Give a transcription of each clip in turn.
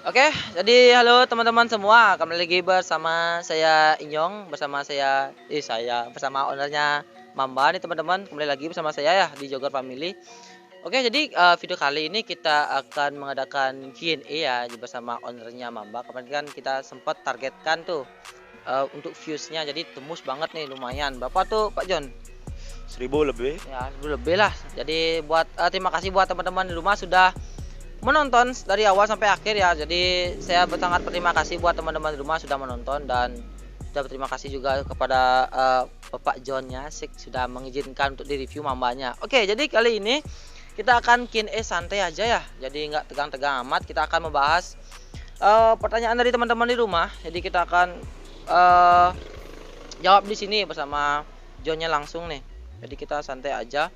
Oke, jadi halo teman-teman semua, kembali lagi bersama saya Inyong, bersama ownernya Mamba nih teman-teman, kembali lagi bersama saya ya di Jogor Family. Oke, jadi video kali ini kita akan mengadakan Q&A ya bersama ownernya Mamba. Kemarin kan kita sempat targetkan tuh untuk viewsnya, jadi tembus banget nih lumayan. Bapak tuh Pak John? 1000 lebih. Ya, lebih lah. Jadi buat terima kasih buat teman-teman di rumah sudah menonton dari awal sampai akhir ya. Jadi saya sangat berterima kasih buat teman-teman di rumah sudah menonton, dan sudah berterima kasih juga kepada Bapak John ya sudah mengizinkan untuk direview Mambanya. Oke, jadi kali ini kita akan Q&A santai aja ya. Jadi nggak tegang-tegang amat. Kita akan membahas pertanyaan dari teman-teman di rumah. Jadi kita akan jawab di sini bersama Johnnya langsung nih. Jadi kita santai aja.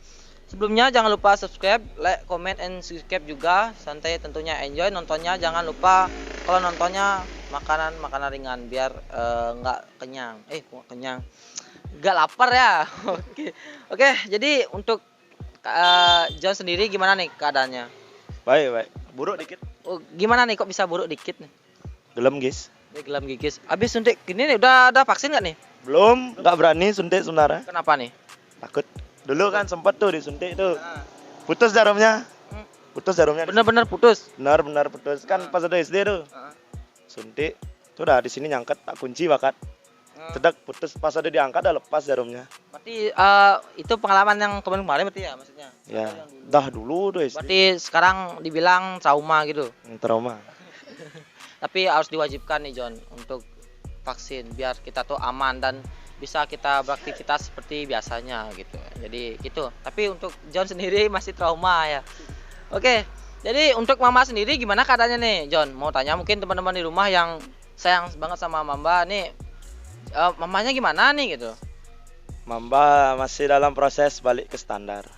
Sebelumnya jangan lupa subscribe, like, comment, and subscribe juga. Santai tentunya, enjoy nontonnya. Jangan lupa kalau nontonnya makanan ringan biar nggak kenyang. Kok kenyang? Nggak lapar ya. Oke. Jadi untuk John sendiri gimana nih keadaannya? Baik. Buruk dikit. Oh, gimana nih kok bisa buruk dikit nih? Gelem, guys. Gelam gigis. Habis suntik gini nih udah vaksin nggak nih? Belum, nggak berani suntik sebenarnya. Kenapa nih? Takut. Dulu kan sempat tuh disuntik tuh. Putus jarumnya. Bener-bener putus. Benar putus. Kan pas ada SD tuh. Suntik. Tuh udah di sini nyangket, tak kunci bakat. Cedak putus, pas ada diangkat udah lepas jarumnya. Berarti itu pengalaman yang kemarin berarti ya maksudnya? Ya, dah dulu tuh SD. Berarti sekarang dibilang trauma gitu. Trauma. Tapi harus diwajibkan nih John untuk vaksin biar kita tuh aman dan bisa kita beraktivitas seperti biasanya gitu. Jadi gitu. Tapi untuk John sendiri masih trauma ya. Oke. Jadi untuk Mama sendiri gimana keadaannya nih John? Mau tanya mungkin teman-teman di rumah yang sayang banget sama Mamba nih. Mamanya gimana nih gitu? Mamba masih dalam proses balik ke standar.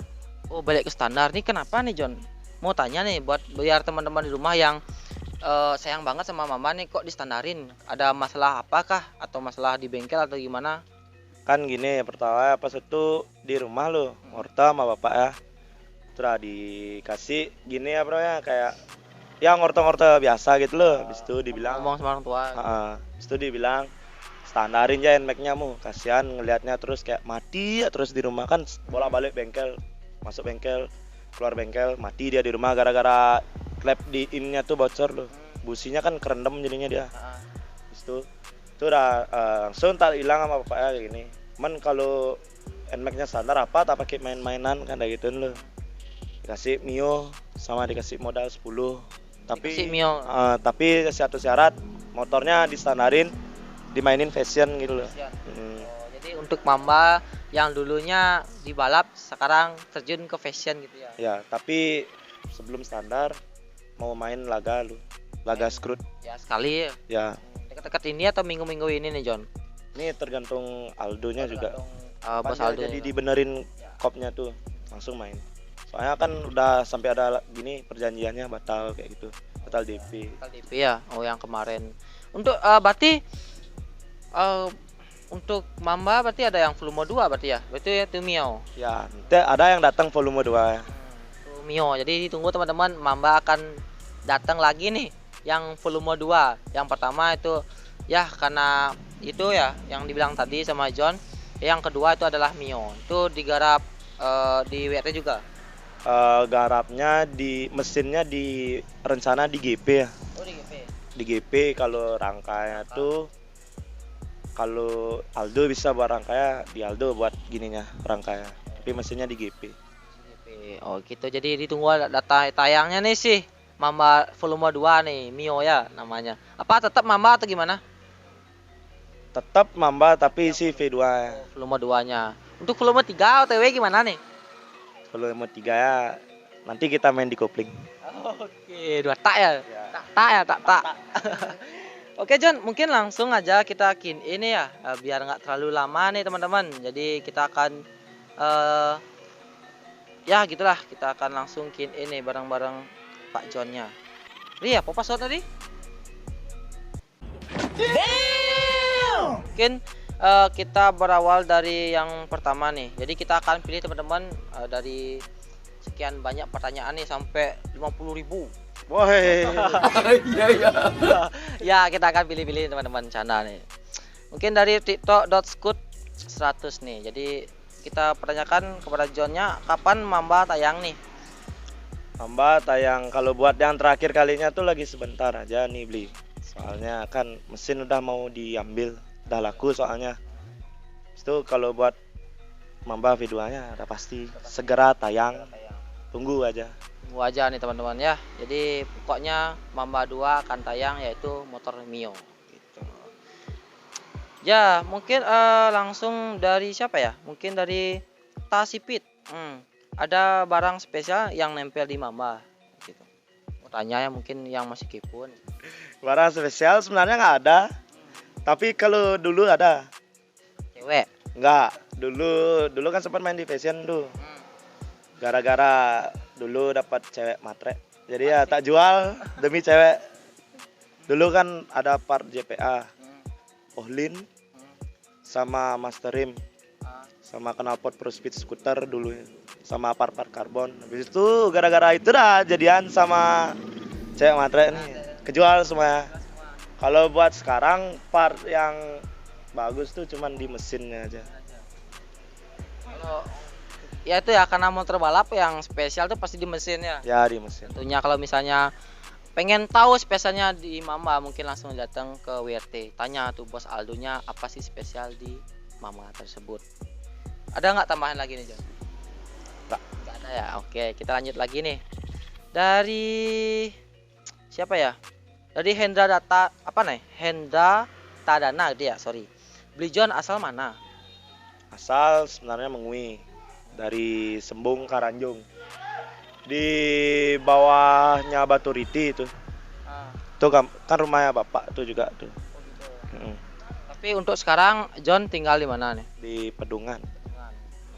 Oh, balik ke standar nih kenapa nih John? Mau tanya nih buat biar teman-teman di rumah yang sayang banget sama Mama nih kok distandarin. Ada masalah apakah atau masalah di bengkel atau gimana? Kan gini, pertama pas itu di rumah lo, orta sama bapak ya. Terus dikasih gini ya bro ya, kayak ya ngorta-ngorta biasa gitu loh. Habis itu dibilang Ngomong sama orang tua. habis itu dibilang standarin aja NMAX-nya mu. Kasihan ngelihatnya terus kayak mati ya terus di rumah, kan bolak-balik bengkel, masuk bengkel, keluar bengkel, mati dia di rumah gara-gara klep di innya tuh bocor loh. Businya kan kerendam jadinya dia. Habis itu udah langsung tak hilang sama bapaknya kayak gini. Man kalau NMAX-nya standar apa tak pakai main-mainan kan kayak gitu loh. Dikasih Mio sama dikasih modal 10. Tapi Dikasih Mio. Tapi satu syarat, motornya distandarin, dimainin fashion gitu loh. Oh, jadi untuk Mamba yang dulunya di balap sekarang terjun ke fashion gitu ya. Ya, tapi sebelum standar mau main laga lu. Laga scrut. Ya sekali. Ya. Dekat-dekat ini atau minggu-minggu ini nih John? Ini tergantung Aldonya juga. Bos Aldo. Jadi dibenerin kopnya tuh langsung main. Soalnya kan udah sampai ada gini perjanjiannya batal kayak gitu. Batal DP. Batal DP ya. Oh, yang kemarin. Untuk berarti untuk Mamba berarti ada yang volume 2 berarti ya. Berarti itu Mio. Ya, nanti ada yang datang volume 2. Mio. Jadi ditunggu teman-teman, Mamba akan datang lagi nih yang volume 2. Yang pertama itu ya karena itu ya yang dibilang tadi sama John. Yang kedua itu adalah Mio. Itu digarap di WRT juga. Garapnya di mesinnya di rencana di GP ya. Oh, di GP. Di GP kalau rangkanya tuh kalau Aldo bisa buat rangkanya di Aldo buat gininya rangkanya. Tapi mesinnya di GP. Oh gitu. Jadi ditunggu data tayangnya nih sih. Mamba volume 2 nih, Mio ya namanya. Apa tetap Mamba atau gimana? Tetap Mamba tapi si V2. Volume 2-nya. Untuk volume 3 OTW gimana nih? Volume 3 ya nanti kita main di kopling. Oke, 2 tak ya? Tak. Oke John, mungkin langsung aja kita ini ya, biar nggak terlalu lama nih teman-teman. Jadi kita akan ya gitulah, kita akan langsung ini bareng-bareng Pak Johnnya. Ria, apa password tadi? Mungkin kita berawal dari yang pertama nih. Jadi kita akan pilih teman-teman dari sekian banyak pertanyaan nih sampai 50.000. Woi. Ya, kita akan pilih-pilih teman-teman canda nih. Mungkin dari tiktok.scoot 100 nih. Jadi kita pertanyakan kepada Johnnya kapan Mamba tayang nih. Mamba tayang kalau buat yang terakhir kalinya tuh lagi sebentar aja nih beli. Soalnya kan mesin udah mau diambil, udah laku soalnya. Itu kalau buat Mamba V2-nya udah pasti segera tayang. Tunggu aja. Tunggu aja nih teman-teman ya. Jadi pokoknya Mamba 2 akan tayang yaitu motor Mio gitu. Ya, mungkin langsung dari siapa ya? Mungkin dari Tasipit. Ada barang spesial yang nempel di Mamba gitu. Mau tanya ya mungkin yang masih kepo nih. Barang spesial sebenarnya nggak ada. Tapi kalau dulu ada. Cewek. Nggak. Dulu kan sempat main di fashion tuh. Gara-gara dulu dapat cewek matre. Jadi ya tak jual demi cewek. Dulu kan ada part JPA, Ohlin, sama Masterim, sama knalpot Pro Speed Scooter dulu, sama part-part karbon. Habis itu gara-gara itu dah jadian sama cewek matre nih. Kejual semua. Kalau buat sekarang part yang bagus tuh cuman di mesinnya aja. Kalau ya itu ya karena motor balap yang spesial tuh pasti di mesin ya. Ya di mesin. Tentunya kalau misalnya pengen tahu spesialnya di Mamba mungkin langsung datang ke WRT. Tanya tuh bos Aldonya apa sih spesial di Mamba tersebut. Ada nggak tambahan lagi nih John? Nggak ada ya. Oke, kita lanjut lagi nih. Dari siapa ya? Dari Hendra Data apa nih? Hendra Tadana dia, sorry. Beli John asal mana? Asal sebenarnya Mengui, dari Sembung Karanjung, di bawahnya Batu Riti itu. Itu kan rumahnya bapak tuh juga tuh. Tapi untuk sekarang John tinggal di mana nih? Di Pedungan.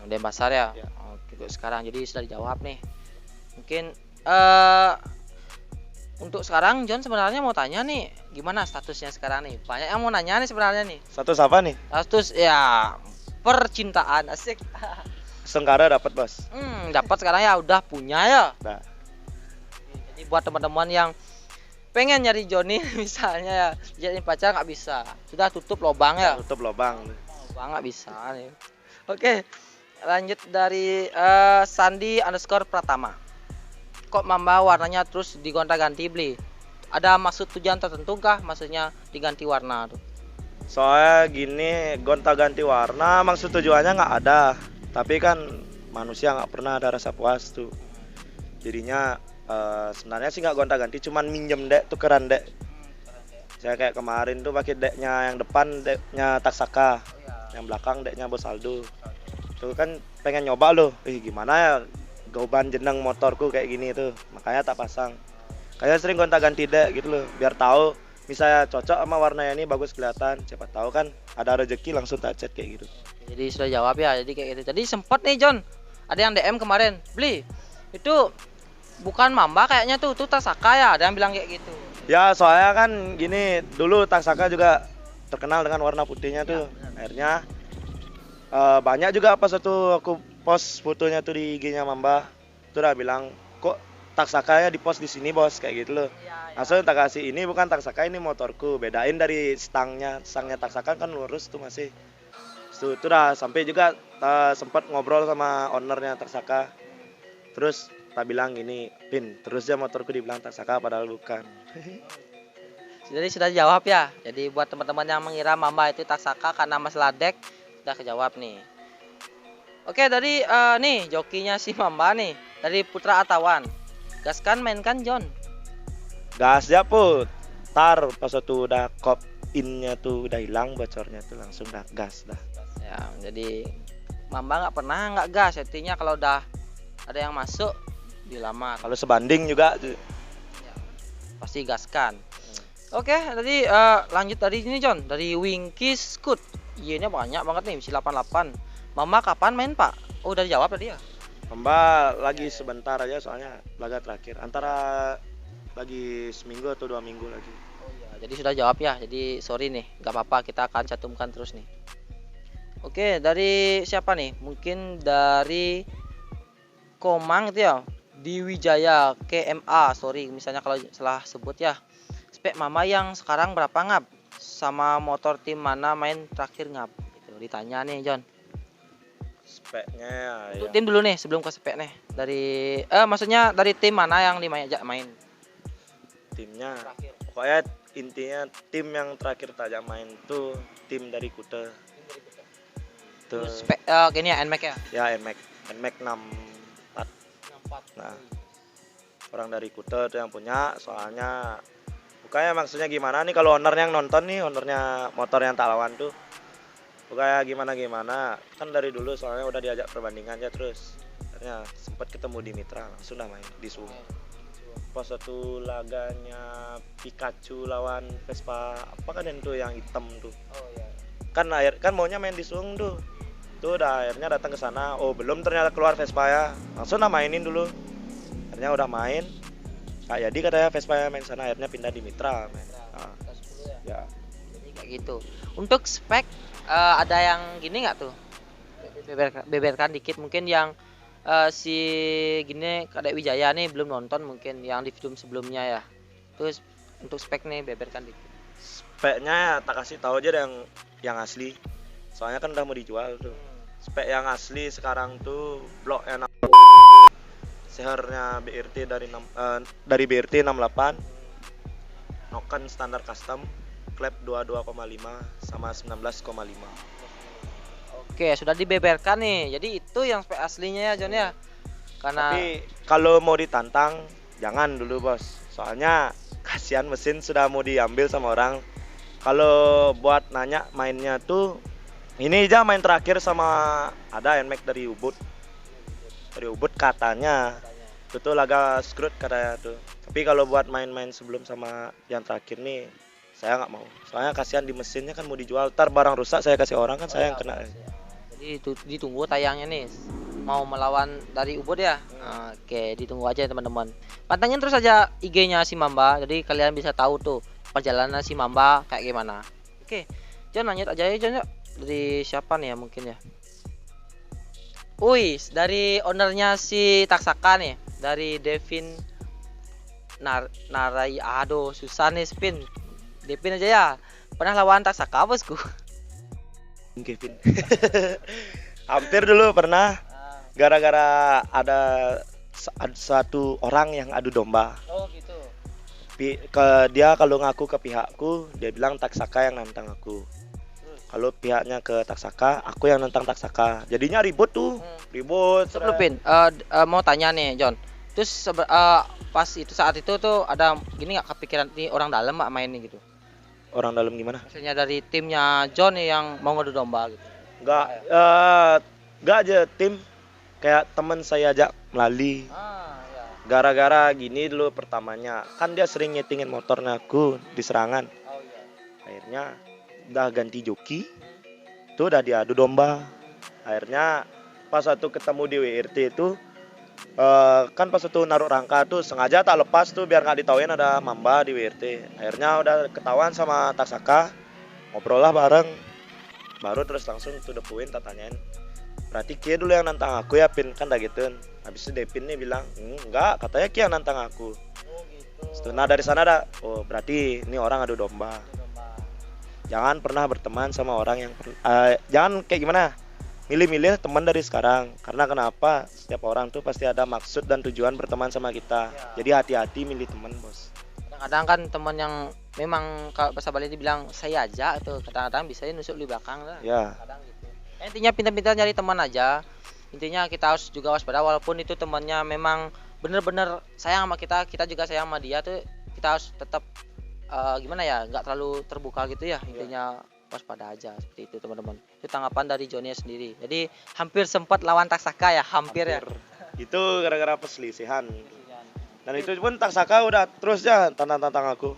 Denpasar ya. Ya. Oke, untuk sekarang jadi sudah dijawab nih. Mungkin untuk sekarang John sebenarnya mau tanya nih gimana statusnya sekarang nih. Banyak yang mau nanya nih sebenarnya nih. Status apa nih? Status ya percintaan asik. Sengkara dapat bos. Dapat sekarang ya udah punya ya. Nah. Jadi buat teman-teman yang pengen nyari Johnny misalnya ya jadi pacar nggak bisa, sudah tutup lobang ya. Tutup lobang. Lobang nggak bisa nih. Oke, lanjut dari Sandi_Pratama. Kok Mamba warnanya terus digonta-ganti beli? Ada maksud tujuan tertentu kah? Maksudnya diganti warna tuh? Soalnya gini, gonta-ganti warna maksud tujuannya nggak ada. Tapi kan manusia nggak pernah ada rasa puas tuh. Jadinya sebenarnya sih nggak gonta-ganti, cuman minjem dek, tukeran dek. Saya kayak kemarin tuh pakai deknya yang depan deknya Taksaka, yang belakang deknya Bos Aldo. Tuh kan pengen nyoba loh, gimana ya gauban jeneng motorku kayak gini tuh, makanya tak pasang. Kayak sering gonta-ganti dek gitu loh, biar tahu misalnya cocok sama warnanya ini bagus kelihatan. Siapa tahu kan ada rezeki langsung tak cat kayak gitu. Jadi sudah jawab ya, jadi kayak gitu. Jadi sempat nih John, ada yang DM kemarin, beli itu bukan Mamba kayaknya tuh Taksaka ya, ada yang bilang kayak gitu. Ya soalnya kan gini, dulu Taksaka juga terkenal dengan warna putihnya tuh. Akhirnya banyak juga pas itu aku post fotonya tuh di IG-nya Mamba, tuh udah bilang kok Taksaka ya di post di sini bos kayak gitu loh. Asal tak kasih ini bukan Taksaka, ini motorku, bedain dari stangnya Taksaka kan lurus tuh masih. Itu udah sampai juga sempat ngobrol sama ownernya Taksaka. Terus tak bilang gini, Pin, terus ya motorku dibilang Taksaka padahal bukan. Jadi sudah jawab ya. Jadi buat teman-teman yang mengira Mamba itu Taksaka karena masalah dek, sudah kejawab nih. Oke, dari nih jokinya si Mamba nih, dari Putra Atawan. Gaskan mainkan John. Gas ya put. Tar pas itu udah kop innya tuh udah hilang bocornya tuh langsung dah gas dah. Ya, jadi Mamba nggak pernah nggak gas. Artinya kalau udah ada yang masuk dilamar. Kalau sebanding juga tuh. Ya, pasti gaskan. Oke, tadi lanjut dari ini John, dari Winky Scoot. Iya-nya banyak banget nih, misi 88. Mama kapan main Pak? Oh udah dijawab tadi ya. Mbak lagi sebentar aja soalnya laga terakhir. Antara lagi seminggu atau 2 minggu lagi. Oh iya, jadi sudah jawab ya. Jadi sorry nih, nggak apa-apa, kita akan cantumkan terus nih. Oke, dari siapa nih? Mungkin dari Komang itu ya. di Wijaya KMA, sorry misalnya kalau salah sebut ya. Spek Mamba yang sekarang berapa ngap? Sama motor tim mana main terakhir ngap? Gitu ditanya nih John. Speknya Untuk ya. tim dulu nih sebelum ke spek nih. Dari maksudnya dari tim mana yang diajak main? Timnya Terakhir. pokoknya intinya tim yang terakhir tajam main tuh tim dari Kute tuh. Terus spek gini ya NMAX ya. Ya NMAX 64. 64. Nah, orang dari Kute tuh yang punya, soalnya bukannya maksudnya gimana nih kalau ownernya yang nonton nih, ownernya motor yang tak lawan tuh bukannya gimana kan dari dulu soalnya udah diajak perbandingan aja, terus akhirnya sempat ketemu di Mitra, langsung dah main di Sung. Pas satu laganya Pikachu lawan Vespa apa kan itu yang hitam tuh, Oh iya. kan maunya main di Sung tuh udah akhirnya datang ke sana, oh belum ternyata keluar Vespa ya, langsung dah mainin dulu, akhirnya udah main Kak jadi katanya Vespa ya main sana, akhirnya pindah di Mitra main. Nah, ya Jadi kayak gitu. Untuk spek ada yang gini nggak tuh? Beberkan dikit mungkin yang si gini Kadek Wijaya nih belum nonton mungkin yang di film sebelumnya ya. Terus untuk spek nih beberkan dikit. speknya tak kasih tahu aja yang asli, soalnya kan udah mau dijual tuh. Spek yang asli sekarang tuh blok enak, sehernya BRT dari BRT 68, noken standar custom, klep 22,5 sama 19,5. Oke, sudah dibeberkan nih. Jadi itu yang spek aslinya ya John ya. Karena Tapi kalau mau ditantang jangan dulu bos, soalnya kasihan mesin sudah mau diambil sama orang. Kalau buat nanya mainnya tuh ini aja main terakhir sama ada NMAX dari Ubud. Dari Ubud katanya itu tuh laga screwed katanya tuh. Tapi kalau buat main-main sebelum sama yang terakhir nih saya nggak mau. Soalnya kasihan di mesinnya kan mau dijual, ntar barang rusak saya kasih orang kan saya yang kena. jadi ditunggu tayangnya nih. Mau melawan dari Ubud ya. Oke, ditunggu aja teman-teman. Pantengin terus aja IG-nya si Mamba. Jadi kalian bisa tahu tuh perjalanan si Mamba kayak gimana. Oke. John lanjut aja ya John. Yuk. Dari siapa nih ya mungkin ya? Wih, dari ownernya si Taksaka nih, dari Devin Narai. Aduh, susah nih spin. Devin aja ya. Pernah lawan Taksaka bosku. Kevin. Hampir dulu pernah, gara-gara ada satu orang yang adu domba. Oh gitu. Dia kalau ngaku ke pihakku, dia bilang Taksaka yang nantang aku. Kalau pihaknya ke Taksaka, aku yang nantang Taksaka. Jadinya ribut tuh, ribut. Sebelum Pin, mau tanya nih John. Terus pas itu saat itu tuh ada gini nggak kepikiran nih orang dalam nggak main nih gitu? Orang dalam gimana? Misalnya dari timnya John nih yang mau ngadu domba gitu. Enggak aja tim, kayak teman saya ajak melalui. Ya. Gara-gara gini dulu pertamanya, kan dia sering nyetingin motornya aku di Serangan. Oh iya. Akhirnya udah ganti joki, tuh udah diadu domba. Akhirnya pas satu ketemu di WRT itu, kan pas itu naruh rangka tuh sengaja tak lepas tuh biar nggak ditauin ada Mamba di WRT. Akhirnya udah ketahuan sama Taksaka, ngobrol lah bareng, baru terus langsung to the point tak tanyain, berarti Kia dulu yang nantang aku ya Pin, kan dah gitu. Habis itu Devin nih bilang enggak, katanya Kia yang nantang aku. Oh gitu. Nah dari sana dah, oh berarti ini orang adu domba. Jangan pernah berteman sama orang yang jangan kayak gimana, milih-milih teman dari sekarang. Karena kenapa, setiap orang tuh pasti ada maksud dan tujuan berteman sama kita. Jadi hati-hati milih teman bos. Kadang-kadang kan teman yang memang kalau bahasa Bali dibilang saya aja atau kadang-kadang bisa nusuk di belakang lah. Ya. Kadang gitu. Intinya pintar-pintar nyari teman aja. Intinya kita harus juga waspada walaupun itu temannya memang bener-bener sayang sama kita, kita juga sayang sama dia tuh, kita harus tetap gimana ya, nggak terlalu terbuka gitu ya. Intinya waspada aja seperti itu teman-teman. Itu tanggapan dari Johnny sendiri. Jadi hampir sempat lawan Taksaka ya, hampir. Ya. Itu gara-gara perselisihan. Dan itu pun Taksaka udah terus ya tantang aku.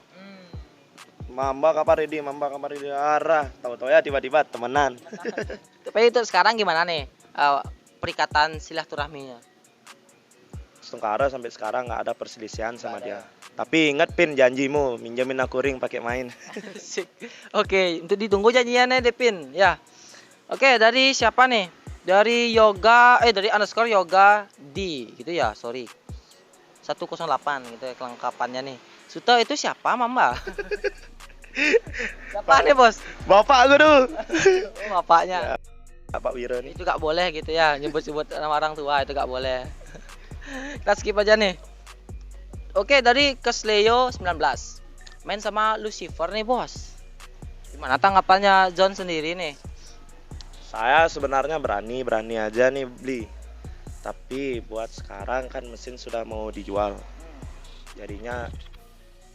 Mamba kapan ready, arah. Tahu-tahu ya tiba-tiba temenan. Tapi itu sekarang gimana nih perikatan silaturahminya? Setengkara sampai sekarang nggak ada perselisihan sama dia. Tapi ingat Pin, janjimu minjemin aku ring pakai main. Oke, untuk ditunggu janjiannya deh Pin ya. Oke, dari siapa nih? Dari dari _yoga D gitu ya, sorry. 108 gitu ya kelengkapannya nih. Suto itu siapa, Mamba? Siapa nih, Bos? Bapak gue tuh. Oh, bapaknya. Pak Wiro nih. Itu gak boleh gitu ya, nyebut-nyebut nama orang tua itu gak boleh. Kita skip aja nih. Oke, dari Kesleo 19. Main sama Lucifer nih, Bos. Gimana tanggapannya John sendiri nih? Saya sebenarnya berani aja nih beli. Tapi buat sekarang kan mesin sudah mau dijual. Jadinya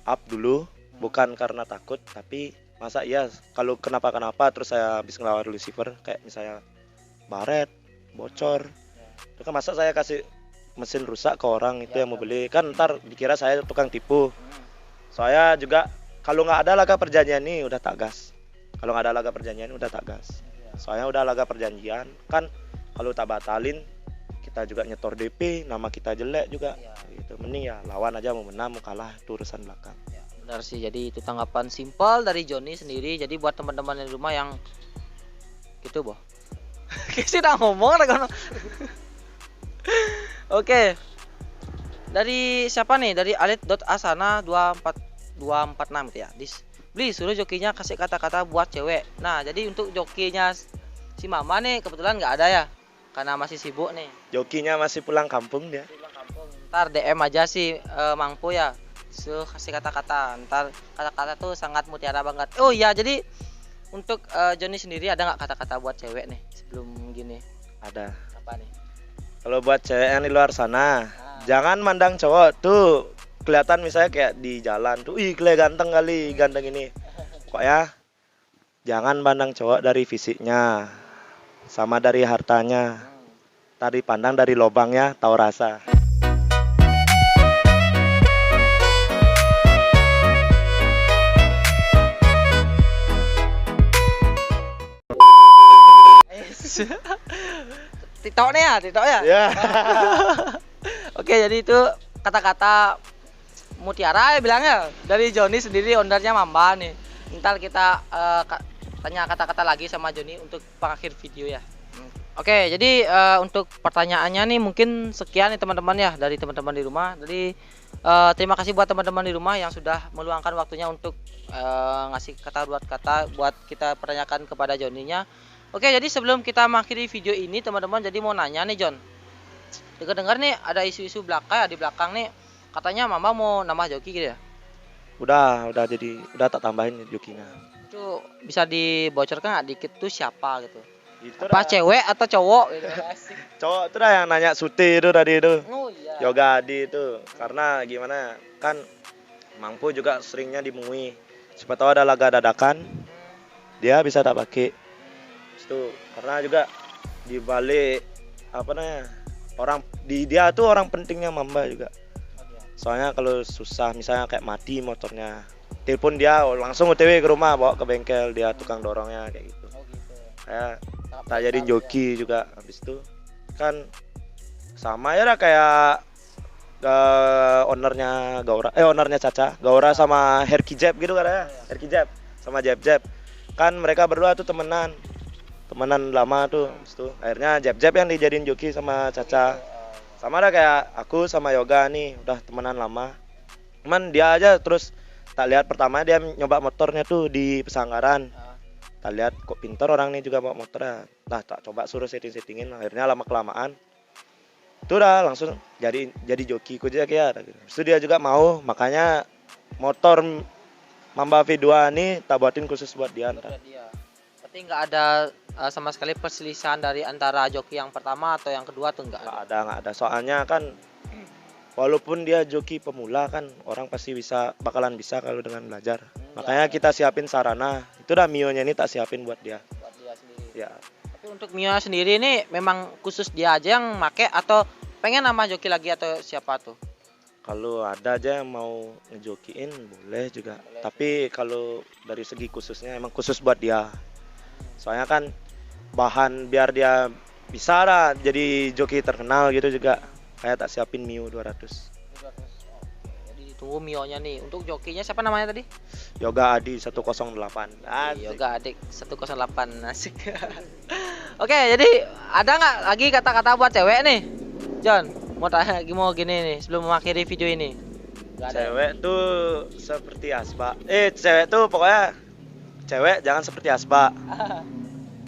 up dulu, bukan karena takut, tapi masa iya kalau kenapa-kenapa terus saya habis ngelawan Lucifer kayak misalnya baret, bocor. Itu kan masa saya kasih mesin rusak ke orang itu yang mau beli, kan ntar dikira saya tukang tipu. Saya juga kalau nggak ada laga perjanjian nih udah tak gas. Kalau nggak ada laga perjanjian udah tak gas. Soalnya udah laga perjanjian kan, kalau tak batalin kita juga nyetor DP, nama kita jelek juga. Gitu. Mending ya lawan aja, mau menang mau kalah itu urusan belakang. Benar sih, jadi itu tanggapan simpel dari Joni sendiri. Jadi buat teman-teman di rumah yang gitu, Boh. Kisi udah ngomong kan. Oke. Dari siapa nih? Dari Alit.asana 246 gitu ya. Beli suruh jokinya kasih kata-kata buat cewek. Nah, jadi untuk jokinya si Mama nih kebetulan nggak ada ya. Karena masih sibuk nih. Jokinya masih pulang kampung dia. Pulang kampung. Ntar DM aja sih Mangpo ya. So, kasih kata-kata, ntar kata-kata tuh sangat mutiara banget. Oh iya, jadi untuk Joni sendiri ada nggak kata-kata buat cewek nih sebelum gini? Ada. Apa nih? Kalau buat cewek yang di luar sana, jangan mandang cowok tuh kelihatan misalnya kayak di jalan tuh, ih kele ganteng kali, ganteng ini. Pokoknya jangan mandang cowok dari fisiknya, sama dari hartanya. Tadi pandang dari lobangnya, tahu rasa. TikTok nih ya, TikTok ya. Ya. Oke, jadi itu kata-kata mutiara ya bilangnya dari Joni sendiri, ownernya Mamba nih. Ntar kita tanya kata-kata lagi sama Joni untuk pengakhir video ya. Oke, jadi untuk pertanyaannya nih mungkin sekian nih teman-teman ya dari teman-teman di rumah. Jadi terima kasih buat teman-teman di rumah yang sudah meluangkan waktunya untuk ngasih kata buat kita pertanyakan kepada Joninya. Oke, jadi sebelum kita mengakhiri video ini teman-teman, jadi mau nanya nih John. Dengar-dengar nih ada isu-isu belakang ya, di belakang nih katanya Mama mau nambah joki gitu ya. Udah jadi udah tak tambahin jokinya. Itu bisa dibocorkan nggak dikit tuh siapa gitu? Itu Apa cewek atau cowok gitu? Asik. cowok tuh dah yang nanya Suti itu tadi itu. Oh iya. Yoga Adi itu. Karena gimana? Kan Mangpo juga seringnya dimui. Siapa tahu ada laga dadakan, dia bisa tak pakai. Itu karena juga di balik apa namanya? Dia tuh orang pentingnya Mamba juga. Soalnya kalau susah misalnya kayak mati motornya, telepon dia langsung OTW ke rumah, bawa ke bengkel, dia tukang dorongnya kayak gitu. Oh gitu. Kayak tak jadi joki juga. Habis itu kan sama ya lah kayak ownernya Caca Gaura sama Herki Jeb gitu kan ya. Herki Jeb sama Jeb kan mereka berdua tuh temenan lama tuh. Habis itu akhirnya Jeb yang dijadiin joki sama Caca. Sama ada kayak aku sama Yoga nih udah temenan lama. Cuman dia aja terus tak lihat pertama dia nyoba motornya tuh di Pesanggaran. Tak lihat kok pintar orang nih juga bawa motor ya. Nah tak coba suruh settingin. Akhirnya lama kelamaan itu udah langsung jadi joki ku aja kayak. Terus dia juga mau, makanya motor Mamba V2 nih tak buatin khusus buat dia. Berarti nggak ada sama sekali perselisihan dari antara joki yang pertama atau yang kedua tuh nggak ada. Soalnya kan walaupun dia joki pemula kan orang pasti bakalan bisa kalau dengan belajar. Makanya kita siapin sarana. Itu dah Mio-nya ini tak siapin buat dia. Buat dia sendiri. Ya. Tapi untuk Mio sendiri ini memang khusus dia aja yang make atau pengen nama joki lagi atau siapa tuh? Kalau ada aja yang mau ngejokiin boleh juga. Tapi kalau dari segi khususnya emang khusus buat dia. Soalnya kan bahan biar dia bisa lah jadi joki terkenal gitu juga. Kayak tak siapin Mio 200. Jadi tunggu Mio-nya nih. Untuk jokinya siapa namanya tadi? Yoga Adi 108. Asik. Yoga Adik 108. Asik. Oke, jadi ada nggak lagi kata-kata buat cewek nih, John? mau gini nih sebelum mengakhiri video ini. Nggak ada. Cewek tuh seperti aspa. Cewek tuh pokoknya cewek jangan seperti aspa.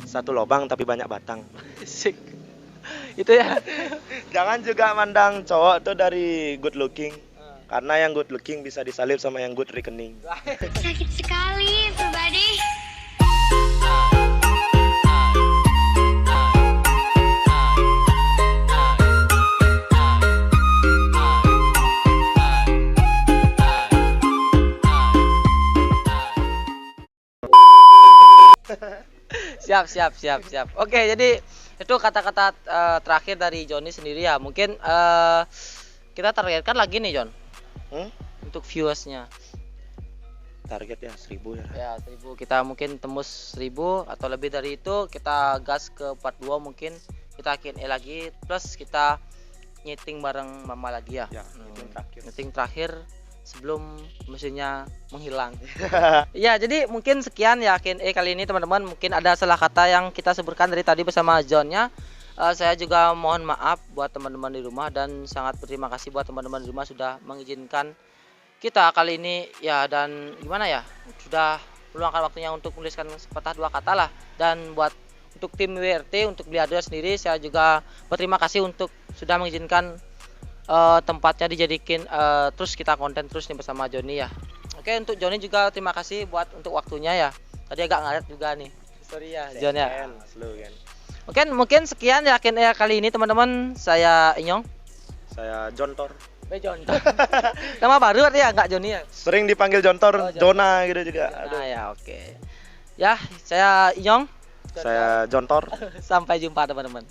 Satu lubang tapi banyak batang. Sik. Itu ya. Jangan juga mandang cowok tuh dari good looking. Karena yang good looking bisa disalib sama yang good rekening. Sakit sekali, everybody. Siap. Oke, jadi itu kata-kata terakhir dari Joni sendiri ya. Mungkin kita targetkan lagi nih Jon untuk viewersnya. Target ya 1000 ya. Ya 1000, kita mungkin tembus 1000 atau lebih dari itu, kita gas ke part 2 mungkin kita Q&A lagi, plus kita nyeting bareng Mama lagi ya. Nyeting terakhir sebelum mesinnya menghilang. Ya, jadi mungkin sekian ya Q&A kali ini teman-teman. Mungkin ada salah kata yang kita sebutkan dari tadi bersama Johnnya. Saya juga mohon maaf buat teman-teman di rumah dan sangat berterima kasih buat teman-teman di rumah sudah mengizinkan kita kali ini ya, dan gimana ya, sudah meluangkan waktunya untuk menuliskan sepatah dua kata lah. Dan buat untuk tim WRT, untuk Bliado sendiri, saya juga berterima kasih untuk sudah mengizinkan tempatnya dijadikan terus kita konten terus nih bersama Joni ya. Oke, untuk Joni juga terima kasih buat untuk waktunya ya. Tadi agak ngaret juga nih. Sorry ya Jon ya. Oke, mungkin sekian ya kali ini teman-teman. Saya Inyong. Saya Jontor. Jontor. Nama baru ya, enggak Joni ya? Sering dipanggil Jontor, Jona gitu juga. Nah ya, oke. Ya, saya Inyong. Saya Jontor. Sampai jumpa teman-teman.